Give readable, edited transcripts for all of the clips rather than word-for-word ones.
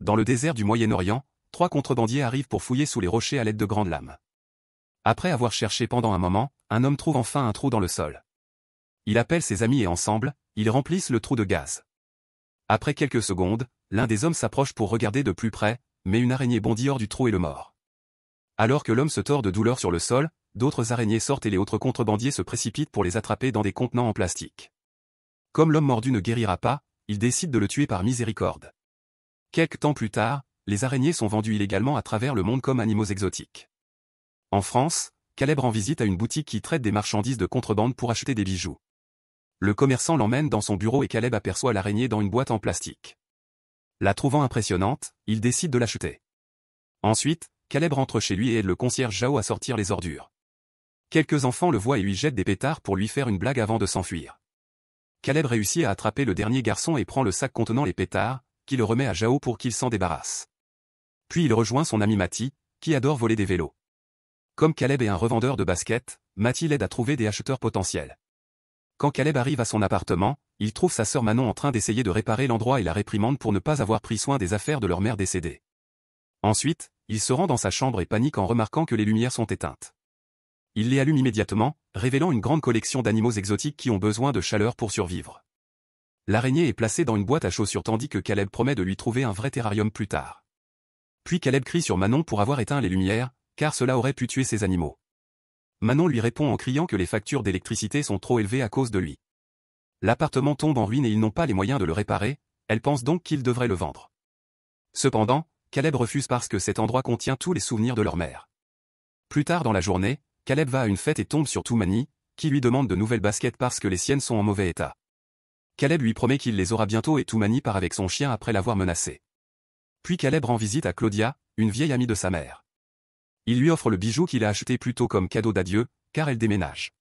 Dans le désert du Moyen-Orient, 3 contrebandiers arrivent pour fouiller sous les rochers à l'aide de grandes lames. Après avoir cherché pendant un moment, un homme trouve enfin un trou dans le sol. Il appelle ses amis et ensemble, ils remplissent le trou de gaz. Après quelques secondes, l'un des hommes s'approche pour regarder de plus près, mais une araignée bondit hors du trou et le mord. Alors que l'homme se tord de douleur sur le sol, d'autres araignées sortent et les autres contrebandiers se précipitent pour les attraper dans des contenants en plastique. Comme l'homme mordu ne guérira pas, ils décident de le tuer par miséricorde. Quelque temps plus tard, les araignées sont vendues illégalement à travers le monde comme animaux exotiques. En France, Caleb rend visite à une boutique qui traite des marchandises de contrebande pour acheter des bijoux. Le commerçant l'emmène dans son bureau et Caleb aperçoit l'araignée dans une boîte en plastique. La trouvant impressionnante, il décide de l'acheter. Ensuite, Caleb rentre chez lui et aide le concierge Jao à sortir les ordures. Quelques enfants le voient et lui jettent des pétards pour lui faire une blague avant de s'enfuir. Caleb réussit à attraper le dernier garçon et prend le sac contenant les pétards, qui le remet à Jao pour qu'il s'en débarrasse. Puis il rejoint son ami Mati, qui adore voler des vélos. Comme Caleb est un revendeur de baskets, Mati l'aide à trouver des acheteurs potentiels. Quand Caleb arrive à son appartement, il trouve sa sœur Manon en train d'essayer de réparer l'endroit et la réprimande pour ne pas avoir pris soin des affaires de leur mère décédée. Ensuite, il se rend dans sa chambre et panique en remarquant que les lumières sont éteintes. Il les allume immédiatement, révélant une grande collection d'animaux exotiques qui ont besoin de chaleur pour survivre. L'araignée est placée dans une boîte à chaussures tandis que Caleb promet de lui trouver un vrai terrarium plus tard. Puis Caleb crie sur Manon pour avoir éteint les lumières, car cela aurait pu tuer ses animaux. Manon lui répond en criant que les factures d'électricité sont trop élevées à cause de lui. L'appartement tombe en ruine et ils n'ont pas les moyens de le réparer, elle pense donc qu'ils devraient le vendre. Cependant, Caleb refuse parce que cet endroit contient tous les souvenirs de leur mère. Plus tard dans la journée, Caleb va à une fête et tombe sur Toumani, qui lui demande de nouvelles baskets parce que les siennes sont en mauvais état. Caleb lui promet qu'il les aura bientôt et Toumani part avec son chien après l'avoir menacé. Puis Caleb rend visite à Claudia, une vieille amie de sa mère. Il lui offre le bijou qu'il a acheté plus tôt comme cadeau d'adieu, car elle déménage.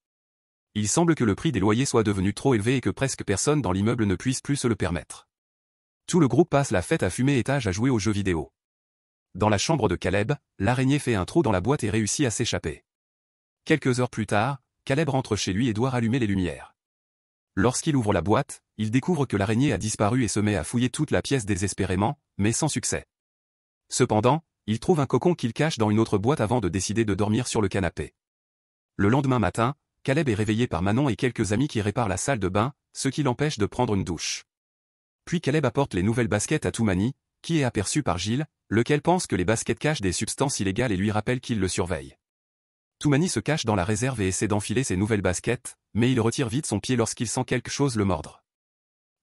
Il semble que le prix des loyers soit devenu trop élevé et que presque personne dans l'immeuble ne puisse plus se le permettre. Tout le groupe passe la fête à fumer étage à jouer aux jeux vidéo. Dans la chambre de Caleb, l'araignée fait un trou dans la boîte et réussit à s'échapper. Quelques heures plus tard, Caleb rentre chez lui et doit rallumer les lumières. Lorsqu'il ouvre la boîte, il découvre que l'araignée a disparu et se met à fouiller toute la pièce désespérément, mais sans succès. Cependant, il trouve un cocon qu'il cache dans une autre boîte avant de décider de dormir sur le canapé. Le lendemain matin, Caleb est réveillé par Manon et quelques amis qui réparent la salle de bain, ce qui l'empêche de prendre une douche. Puis Caleb apporte les nouvelles baskets à Toumani, qui est aperçu par Gilles, lequel pense que les baskets cachent des substances illégales et lui rappelle qu'il le surveille. Toumani se cache dans la réserve et essaie d'enfiler ses nouvelles baskets, mais il retire vite son pied lorsqu'il sent quelque chose le mordre.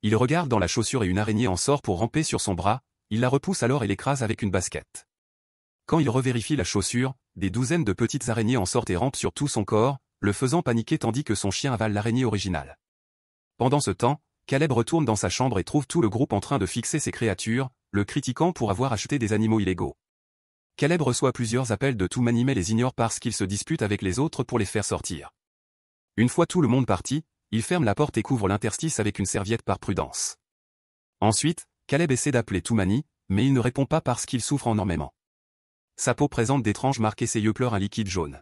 Il regarde dans la chaussure et une araignée en sort pour ramper sur son bras, il la repousse alors et l'écrase avec une basket. Quand il revérifie la chaussure, des douzaines de petites araignées en sortent et rampent sur tout son corps, le faisant paniquer tandis que son chien avale l'araignée originale. Pendant ce temps, Caleb retourne dans sa chambre et trouve tout le groupe en train de fixer ces créatures, le critiquant pour avoir acheté des animaux illégaux. Caleb reçoit plusieurs appels de Toumani mais les ignore parce qu'il se dispute avec les autres pour les faire sortir. Une fois tout le monde parti, il ferme la porte et couvre l'interstice avec une serviette par prudence. Ensuite, Caleb essaie d'appeler Toumani, mais il ne répond pas parce qu'il souffre énormément. Sa peau présente d'étranges marques et ses yeux pleurent un liquide jaune.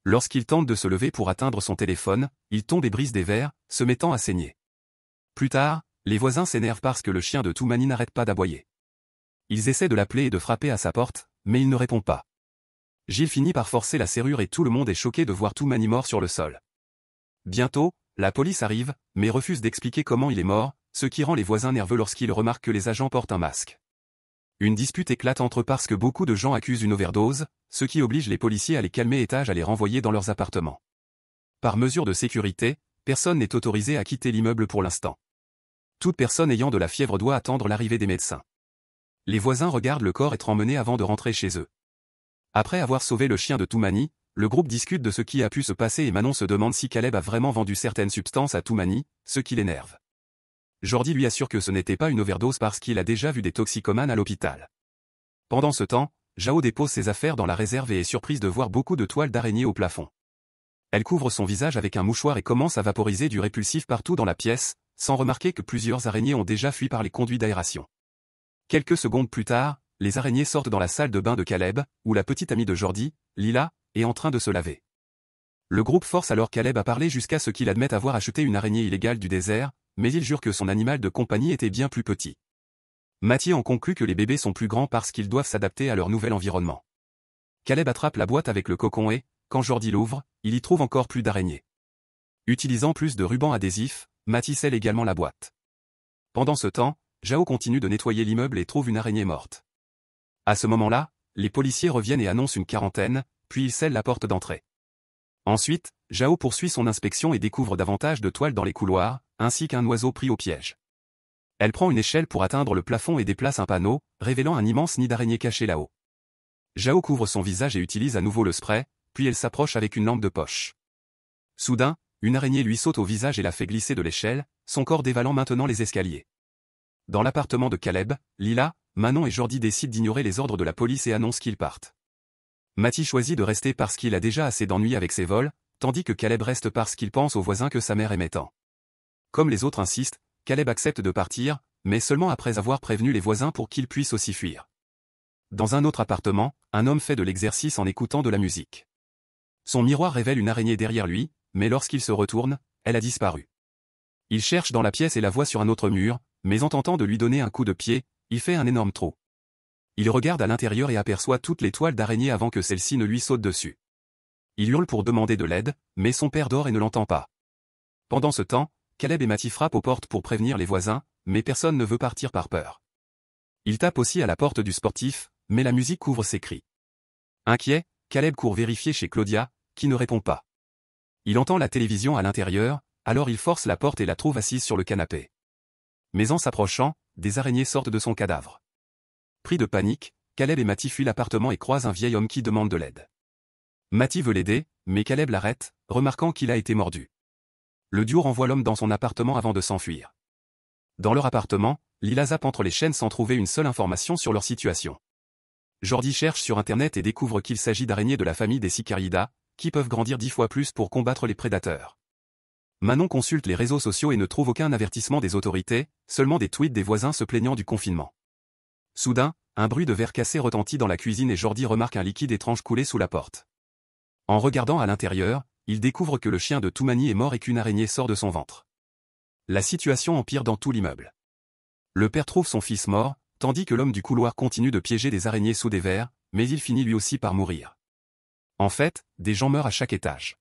Lorsqu'il tente de se lever pour atteindre son téléphone, il tombe et brise des verres, se mettant à saigner. Plus tard, les voisins s'énervent parce que le chien de Toumani n'arrête pas d'aboyer. Ils essaient de l'appeler et de frapper à sa porte, mais il ne répond pas. Gilles finit par forcer la serrure et tout le monde est choqué de voir Toumani mort sur le sol. Bientôt, la police arrive, mais refuse d'expliquer comment il est mort, ce qui rend les voisins nerveux lorsqu'ils remarquent que les agents portent un masque. Une dispute éclate entre eux parce que beaucoup de gens accusent une overdose, ce qui oblige les policiers à les calmer et à les renvoyer dans leurs appartements. Par mesure de sécurité, personne n'est autorisé à quitter l'immeuble pour l'instant. Toute personne ayant de la fièvre doit attendre l'arrivée des médecins. Les voisins regardent le corps être emmené avant de rentrer chez eux. Après avoir sauvé le chien de Toumani, le groupe discute de ce qui a pu se passer et Manon se demande si Caleb a vraiment vendu certaines substances à Toumani, ce qui l'énerve. Jordi lui assure que ce n'était pas une overdose parce qu'il a déjà vu des toxicomanes à l'hôpital. Pendant ce temps, Jao dépose ses affaires dans la réserve et est surprise de voir beaucoup de toiles d'araignée au plafond. Elle couvre son visage avec un mouchoir et commence à vaporiser du répulsif partout dans la pièce, sans remarquer que plusieurs araignées ont déjà fui par les conduits d'aération. Quelques secondes plus tard, les araignées sortent dans la salle de bain de Caleb, où la petite amie de Jordi, Lila, est en train de se laver. Le groupe force alors Caleb à parler jusqu'à ce qu'il admette avoir acheté une araignée illégale du désert, mais il jure que son animal de compagnie était bien plus petit. Matty en conclut que les bébés sont plus grands parce qu'ils doivent s'adapter à leur nouvel environnement. Caleb attrape la boîte avec le cocon et, quand Jordi l'ouvre, il y trouve encore plus d'araignées. Utilisant plus de ruban adhésif, Matty scelle également la boîte. Pendant ce temps, Jao continue de nettoyer l'immeuble et trouve une araignée morte. À ce moment-là, les policiers reviennent et annoncent une quarantaine, puis ils scellent la porte d'entrée. Ensuite, Jao poursuit son inspection et découvre davantage de toiles dans les couloirs, ainsi qu'un oiseau pris au piège. Elle prend une échelle pour atteindre le plafond et déplace un panneau, révélant un immense nid d'araignée caché là-haut. Jao couvre son visage et utilise à nouveau le spray, puis elle s'approche avec une lampe de poche. Soudain, une araignée lui saute au visage et la fait glisser de l'échelle, son corps dévalant maintenant les escaliers. Dans l'appartement de Caleb, Lila, Manon et Jordi décident d'ignorer les ordres de la police et annoncent qu'ils partent. Matty choisit de rester parce qu'il a déjà assez d'ennuis avec ses vols, tandis que Caleb reste parce qu'il pense aux voisins que sa mère aimait tant. Comme les autres insistent, Caleb accepte de partir, mais seulement après avoir prévenu les voisins pour qu'ils puissent aussi fuir. Dans un autre appartement, un homme fait de l'exercice en écoutant de la musique. Son miroir révèle une araignée derrière lui, mais lorsqu'il se retourne, elle a disparu. Il cherche dans la pièce et la voit sur un autre mur, mais en tentant de lui donner un coup de pied, il fait un énorme trou. Il regarde à l'intérieur et aperçoit toutes les toiles d'araignée avant que celle-ci ne lui saute dessus. Il hurle pour demander de l'aide, mais son père dort et ne l'entend pas. Pendant ce temps, Caleb et Matty frappent aux portes pour prévenir les voisins, mais personne ne veut partir par peur. Il tape aussi à la porte du sportif, mais la musique couvre ses cris. Inquiet, Caleb court vérifier chez Claudia, qui ne répond pas. Il entend la télévision à l'intérieur, alors il force la porte et la trouve assise sur le canapé. Mais en s'approchant, des araignées sortent de son cadavre. Pris de panique, Caleb et Matty fuient l'appartement et croisent un vieil homme qui demande de l'aide. Matty veut l'aider, mais Caleb l'arrête, remarquant qu'il a été mordu. Le duo renvoie l'homme dans son appartement avant de s'enfuir. Dans leur appartement, Lila zappe entre les chaînes sans trouver une seule information sur leur situation. Jordi cherche sur internet et découvre qu'il s'agit d'araignées de la famille des Sicariidae, qui peuvent grandir 10 fois plus pour combattre les prédateurs. Manon consulte les réseaux sociaux et ne trouve aucun avertissement des autorités, seulement des tweets des voisins se plaignant du confinement. Soudain, un bruit de verre cassé retentit dans la cuisine et Jordi remarque un liquide étrange couler sous la porte. En regardant à l'intérieur, il découvre que le chien de Toumani est mort et qu'une araignée sort de son ventre. La situation empire dans tout l'immeuble. Le père trouve son fils mort, tandis que l'homme du couloir continue de piéger des araignées sous des verres, mais il finit lui aussi par mourir. En fait, des gens meurent à chaque étage.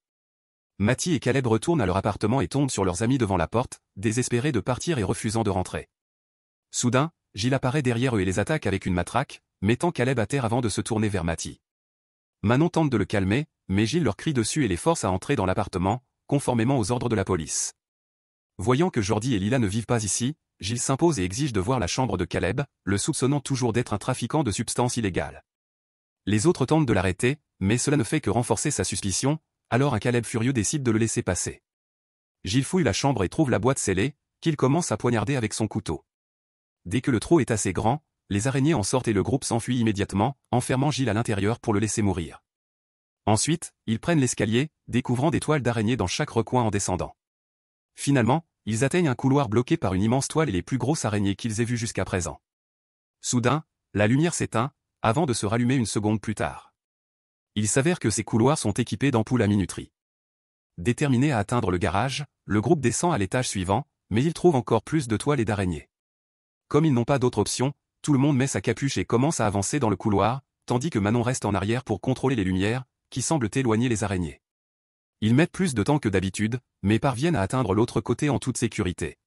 Matty et Caleb retournent à leur appartement et tombent sur leurs amis devant la porte, désespérés de partir et refusant de rentrer. Soudain, Gilles apparaît derrière eux et les attaque avec une matraque, mettant Caleb à terre avant de se tourner vers Matty. Manon tente de le calmer, mais Gilles leur crie dessus et les force à entrer dans l'appartement, conformément aux ordres de la police. Voyant que Jordi et Lila ne vivent pas ici, Gilles s'impose et exige de voir la chambre de Caleb, le soupçonnant toujours d'être un trafiquant de substances illégales. Les autres tentent de l'arrêter, mais cela ne fait que renforcer sa suspicion, alors un Caleb furieux décide de le laisser passer. Gilles fouille la chambre et trouve la boîte scellée, qu'il commence à poignarder avec son couteau. Dès que le trou est assez grand, les araignées en sortent et le groupe s'enfuit immédiatement, enfermant Gilles à l'intérieur pour le laisser mourir. Ensuite, ils prennent l'escalier, découvrant des toiles d'araignées dans chaque recoin en descendant. Finalement, ils atteignent un couloir bloqué par une immense toile et les plus grosses araignées qu'ils aient vues jusqu'à présent. Soudain, la lumière s'éteint, avant de se rallumer une seconde plus tard. Il s'avère que ces couloirs sont équipés d'ampoules à minuterie. Déterminé à atteindre le garage, le groupe descend à l'étage suivant, mais il trouve encore plus de toiles et d'araignées. Comme ils n'ont pas d'autre option, tout le monde met sa capuche et commence à avancer dans le couloir, tandis que Manon reste en arrière pour contrôler les lumières, qui semblent éloigner les araignées. Ils mettent plus de temps que d'habitude, mais parviennent à atteindre l'autre côté en toute sécurité.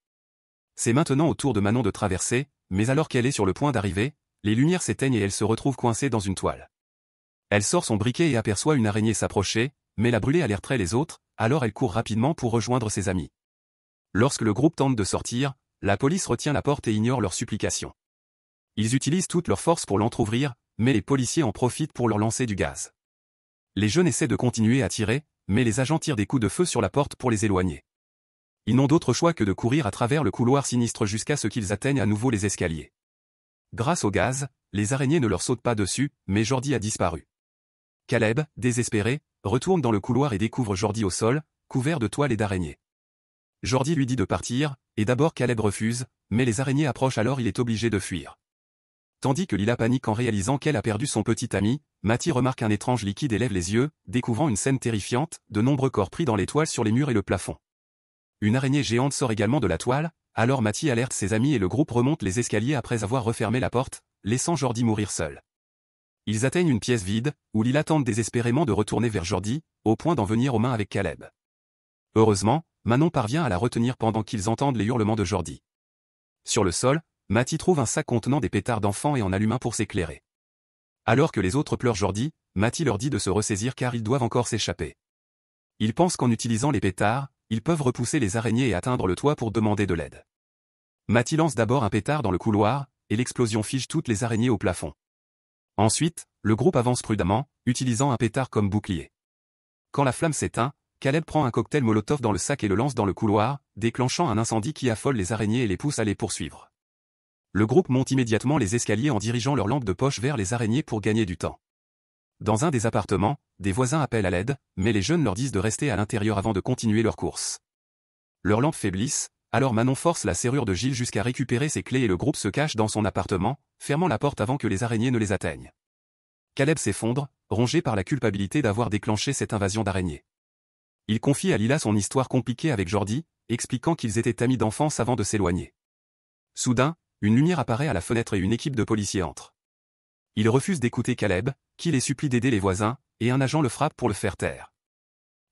C'est maintenant au tour de Manon de traverser, mais alors qu'elle est sur le point d'arriver, les lumières s'éteignent et elle se retrouve coincée dans une toile. Elle sort son briquet et aperçoit une araignée s'approcher, mais la brûlée alerterait les autres, alors elle court rapidement pour rejoindre ses amis. Lorsque le groupe tente de sortir, la police retient la porte et ignore leurs supplications. Ils utilisent toute leur force pour l'entrouvrir, mais les policiers en profitent pour leur lancer du gaz. Les jeunes essaient de continuer à tirer, mais les agents tirent des coups de feu sur la porte pour les éloigner. Ils n'ont d'autre choix que de courir à travers le couloir sinistre jusqu'à ce qu'ils atteignent à nouveau les escaliers. Grâce au gaz, les araignées ne leur sautent pas dessus, mais Jordi a disparu. Caleb, désespéré, retourne dans le couloir et découvre Jordi au sol, couvert de toiles et d'araignées. Jordi lui dit de partir, et d'abord Caleb refuse, mais les araignées approchent alors il est obligé de fuir. Tandis que Lila panique en réalisant qu'elle a perdu son petit ami, Matty remarque un étrange liquide et lève les yeux, découvrant une scène terrifiante, de nombreux corps pris dans les toiles sur les murs et le plafond. Une araignée géante sort également de la toile, alors Matty alerte ses amis et le groupe remonte les escaliers après avoir refermé la porte, laissant Jordi mourir seul. Ils atteignent une pièce vide, où Lila tente désespérément de retourner vers Jordi, au point d'en venir aux mains avec Caleb. Heureusement, Manon parvient à la retenir pendant qu'ils entendent les hurlements de Jordi. Sur le sol, Matty trouve un sac contenant des pétards d'enfants et en allume un pour s'éclairer. Alors que les autres pleurent Jordi, Matty leur dit de se ressaisir car ils doivent encore s'échapper. Ils pensent qu'en utilisant les pétards, ils peuvent repousser les araignées et atteindre le toit pour demander de l'aide. Matty lance d'abord un pétard dans le couloir, et l'explosion fige toutes les araignées au plafond. Ensuite, le groupe avance prudemment, utilisant un pétard comme bouclier. Quand la flamme s'éteint, Caleb prend un cocktail Molotov dans le sac et le lance dans le couloir, déclenchant un incendie qui affole les araignées et les pousse à les poursuivre. Le groupe monte immédiatement les escaliers en dirigeant leur lampe de poche vers les araignées pour gagner du temps. Dans un des appartements, des voisins appellent à l'aide, mais les jeunes leur disent de rester à l'intérieur avant de continuer leur course. Leurs lampes faiblissent, alors Manon force la serrure de Gilles jusqu'à récupérer ses clés et le groupe se cache dans son appartement, fermant la porte avant que les araignées ne les atteignent. Caleb s'effondre, rongé par la culpabilité d'avoir déclenché cette invasion d'araignées. Il confie à Lila son histoire compliquée avec Jordi, expliquant qu'ils étaient amis d'enfance avant de s'éloigner. Soudain, une lumière apparaît à la fenêtre et une équipe de policiers entre. Ils refusent d'écouter Caleb, qui les supplie d'aider les voisins, et un agent le frappe pour le faire taire.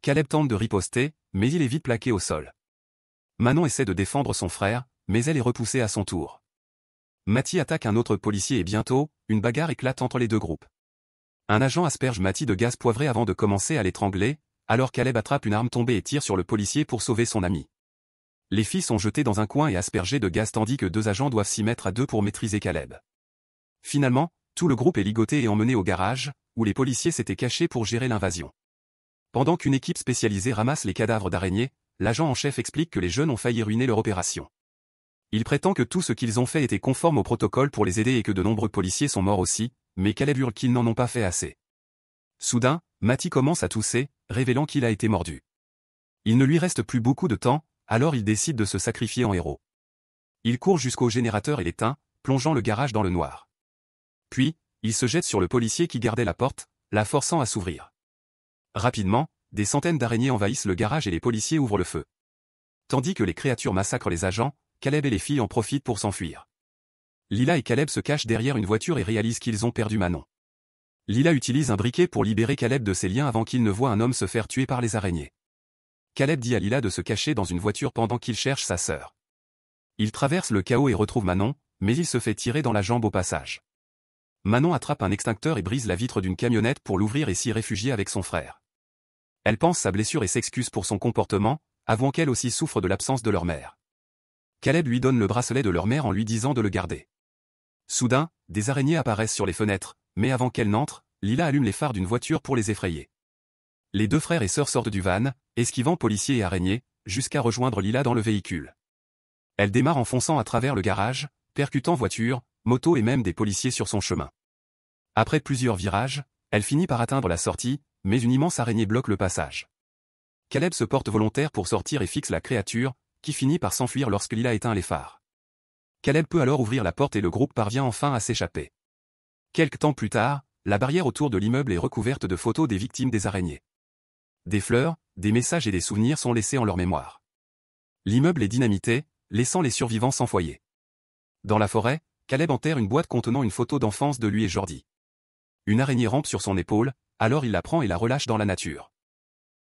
Caleb tente de riposter, mais il est vite plaqué au sol. Manon essaie de défendre son frère, mais elle est repoussée à son tour. Matty attaque un autre policier et bientôt, une bagarre éclate entre les deux groupes. Un agent asperge Matty de gaz poivré avant de commencer à l'étrangler, alors Caleb attrape une arme tombée et tire sur le policier pour sauver son ami. Les filles sont jetées dans un coin et aspergées de gaz tandis que deux agents doivent s'y mettre à deux pour maîtriser Caleb. Finalement, tout le groupe est ligoté et emmené au garage, où les policiers s'étaient cachés pour gérer l'invasion. Pendant qu'une équipe spécialisée ramasse les cadavres d'araignées, l'agent en chef explique que les jeunes ont failli ruiner leur opération. Il prétend que tout ce qu'ils ont fait était conforme au protocole pour les aider et que de nombreux policiers sont morts aussi, mais Caleb hurle qu'ils n'en ont pas fait assez. Soudain, Matty commence à tousser, révélant qu'il a été mordu. Il ne lui reste plus beaucoup de temps, alors il décide de se sacrifier en héros. Il court jusqu'au générateur et l'éteint, plongeant le garage dans le noir. Puis, il se jette sur le policier qui gardait la porte, la forçant à s'ouvrir. Rapidement, des centaines d'araignées envahissent le garage et les policiers ouvrent le feu. Tandis que les créatures massacrent les agents, Caleb et les filles en profitent pour s'enfuir. Lila et Caleb se cachent derrière une voiture et réalisent qu'ils ont perdu Manon. Lila utilise un briquet pour libérer Caleb de ses liens avant qu'il ne voie un homme se faire tuer par les araignées. Caleb dit à Lila de se cacher dans une voiture pendant qu'il cherche sa sœur. Il traverse le chaos et retrouve Manon, mais il se fait tirer dans la jambe au passage. Manon attrape un extincteur et brise la vitre d'une camionnette pour l'ouvrir et s'y réfugier avec son frère. Elle pense sa blessure et s'excuse pour son comportement, avouant qu'elle aussi souffre de l'absence de leur mère. Caleb lui donne le bracelet de leur mère en lui disant de le garder. Soudain, des araignées apparaissent sur les fenêtres, mais avant qu'elles n'entrent, Lila allume les phares d'une voiture pour les effrayer. Les deux frères et sœurs sortent du van, esquivant policiers et araignées, jusqu'à rejoindre Lila dans le véhicule. Elle démarre en fonçant à travers le garage, percutant voitures, motos et même des policiers sur son chemin. Après plusieurs virages, elle finit par atteindre la sortie, mais une immense araignée bloque le passage. Caleb se porte volontaire pour sortir et fixe la créature, qui finit par s'enfuir lorsque Lila éteint les phares. Caleb peut alors ouvrir la porte et le groupe parvient enfin à s'échapper. Quelque temps plus tard, la barrière autour de l'immeuble est recouverte de photos des victimes des araignées. Des fleurs, des messages et des souvenirs sont laissés en leur mémoire. L'immeuble est dynamité, laissant les survivants sans foyer. Dans la forêt, Caleb enterre une boîte contenant une photo d'enfance de lui et Jordi. Une araignée rampe sur son épaule, alors il la prend et la relâche dans la nature.